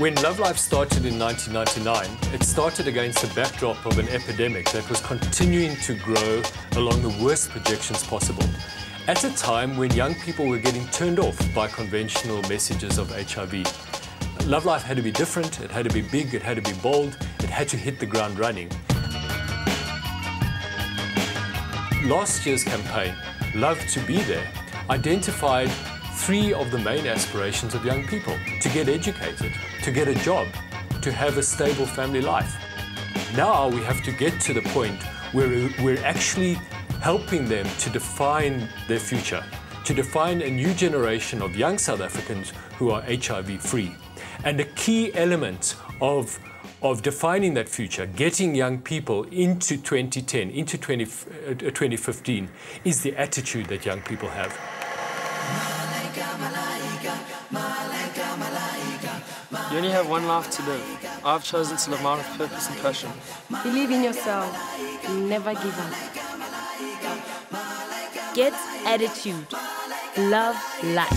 When loveLife started in 1999, it started against the backdrop of an epidemic that was continuing to grow along the worst projections possible. At a time when young people were getting turned off by conventional messages of HIV. loveLife had to be different, it had to be big, it had to be bold, it had to hit the ground running. Last year's campaign, Love to Be There, identified 3 of the main aspirations of young people: to get educated, to get a job, to have a stable family life. Now we have to get to the point where we're actually helping them to define their future, to define a new generation of young South Africans who are HIV-free. And a key element of defining that future, getting young people into 2010, into 2015, is the attitude that young people have. You only have one life to live. I've chosen to live mine with purpose and passion. Believe in yourself. Never give up. Get attitude. Love life.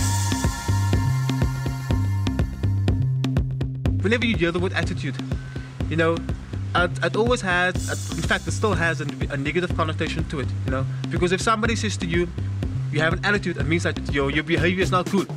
Whenever you hear the word attitude, you know, it always has, in fact, it still has a negative connotation to it, you know. Because if somebody says to you, you have an attitude, it means that your behavior is not good.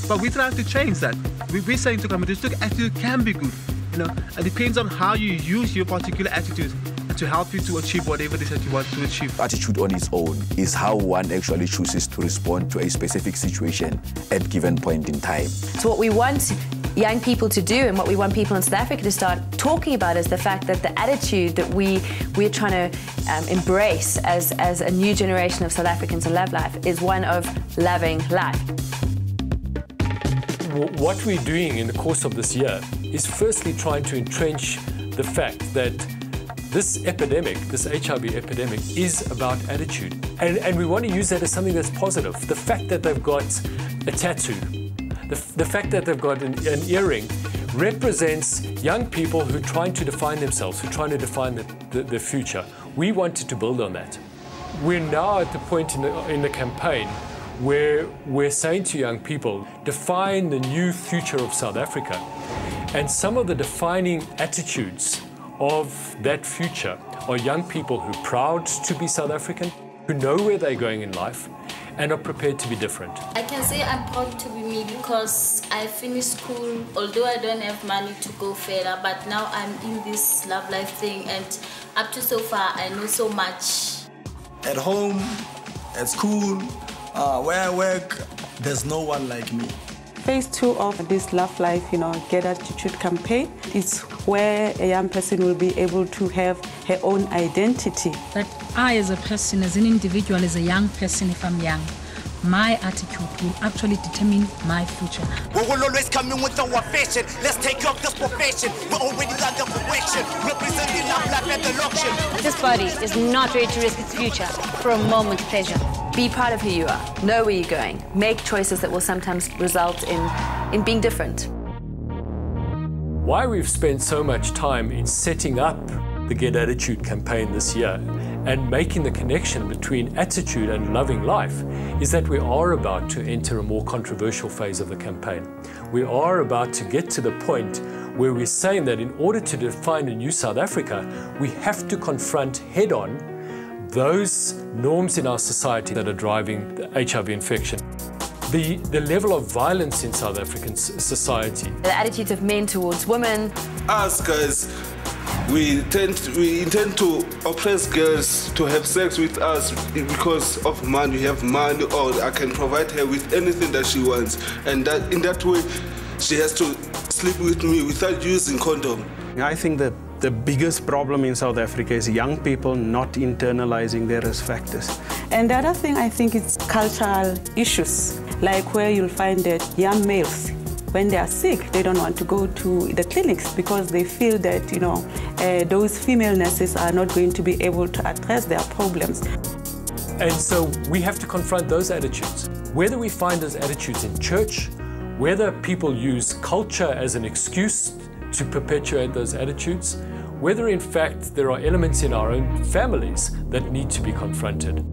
But we try to change that. We're saying to communities, look, attitude can be good. You know, it depends on how you use your particular attitude to help you to achieve whatever it is that you want to achieve. Attitude on its own is how one actually chooses to respond to a specific situation at a given point in time. So what we want young people to do, and what we want people in South Africa to start talking about, is the fact that the attitude that we're trying to embrace as a new generation of South Africans in loveLife is one of loving life. What we're doing in the course of this year is firstly trying to entrench the fact that this epidemic, this HIV epidemic, is about attitude. And we want to use that as something that's positive. The fact that they've got a tattoo, the fact that they've got an earring, represents young people who are trying to define themselves, who are trying to define the future. We wanted to build on that. We're now at the point in the campaign where we're saying to young people, define the new future of South Africa. And some of the defining attitudes of that future are young people who are proud to be South African, who know where they're going in life, and are prepared to be different. I can say I'm proud to be me because I finished school, although I don't have money to go further, but now I'm in this loveLife thing, and up to so far I know so much. At home, at school, where I work, there's no one like me. Phase 2 of this loveLife, Get Attitude campaign is where a young person will be able to have her own identity. That I, as a person, as an individual, as a young person, if I'm young, my attitude will actually determine my future. We will always come in with our fashion. Let's take up this profession. We're already under correction, representing loveLife at the auction. This body is not ready to risk its future for a moment's pleasure. Be proud of who you are. Know where you're going. Make choices that will sometimes result in being different. Why we've spent so much time in setting up the Get Attitude campaign this year and making the connection between attitude and loving life is that we are about to enter a more controversial phase of the campaign. We are about to get to the point where we're saying that in order to define a new South Africa, we have to confront head-on those norms in our society that are driving the HIV infection. The level of violence in South African society. The attitudes of men towards women. Us guys, we intend to oppress girls to have sex with us because of money. We have money, or I can provide her with anything that she wants. And that in that way, she has to sleep with me without using condom. I think that the biggest problem in South Africa is young people not internalizing their risk factors. And the other thing, I think, it's cultural issues, like where you'll find that young males, when they are sick, they don't want to go to the clinics because they feel that, those female nurses are not going to be able to address their problems. And so we have to confront those attitudes. Whether we find those attitudes in church, whether people use culture as an excuse to perpetuate those attitudes, whether in fact there are elements in our own families that need to be confronted.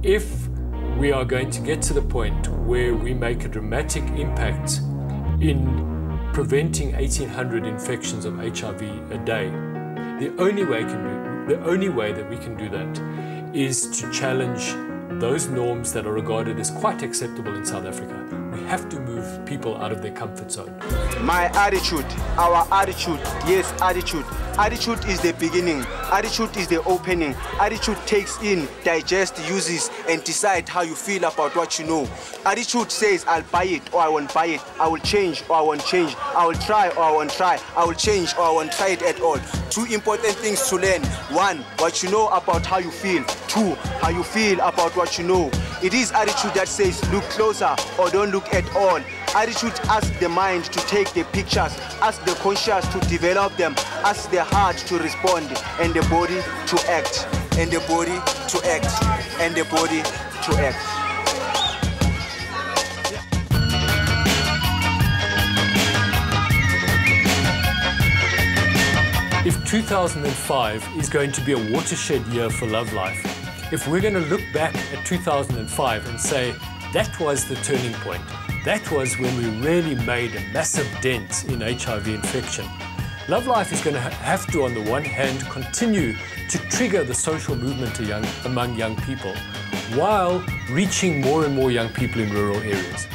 If we are going to get to the point where we make a dramatic impact in preventing 1,800 infections of HIV a day, the only way that we can do that is to challenge those norms that are regarded as quite acceptable in South Africa. We have to move people out of their comfort zone. My attitude, our attitude, yes, attitude. Attitude is the beginning. Attitude is the opening. Attitude takes in, digests, uses, and decide how you feel about what you know. Attitude says, I'll buy it or I won't buy it. I will change or I won't change. I will try or I won't try. I will change or I won't try it at all. Two important things to learn. One, what you know about how you feel. Two, how you feel about what you know. It is attitude that says, look closer or don't look at all. Attitude asks the mind to take the pictures, asks the conscious to develop them, asks the heart to respond, and the body to act, and the body to act, and the body to act. If 2005 is going to be a watershed year for loveLife, if we're going to look back at 2005 and say, that was the turning point, that was when we really made a massive dent in HIV infection, loveLife is going to have to, on the one hand, continue to trigger the social movement among young people while reaching more and more young people in rural areas.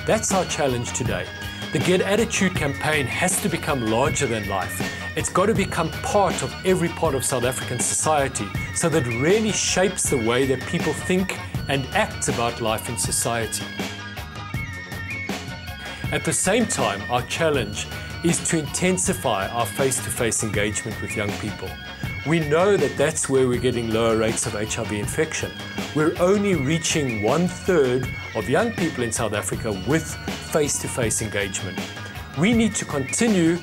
That's our challenge today. The Get Attitude campaign has to become larger than life. It's got to become part of every part of South African society so that it really shapes the way that people think and act about life in society. At the same time, our challenge is to intensify our face-to-face engagement with young people. We know that that's where we're getting lower rates of HIV infection. We're only reaching 1/3 of young people in South Africa with face-to-face engagement. We need to continue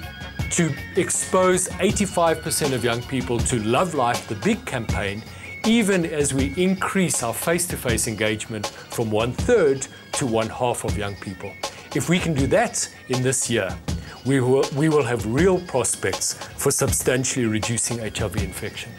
to expose 85% of young people to loveLife, the big campaign, even as we increase our face-to-face engagement from 1/3 to 1/2 of young people. If we can do that in this year, we will have real prospects for substantially reducing HIV infection.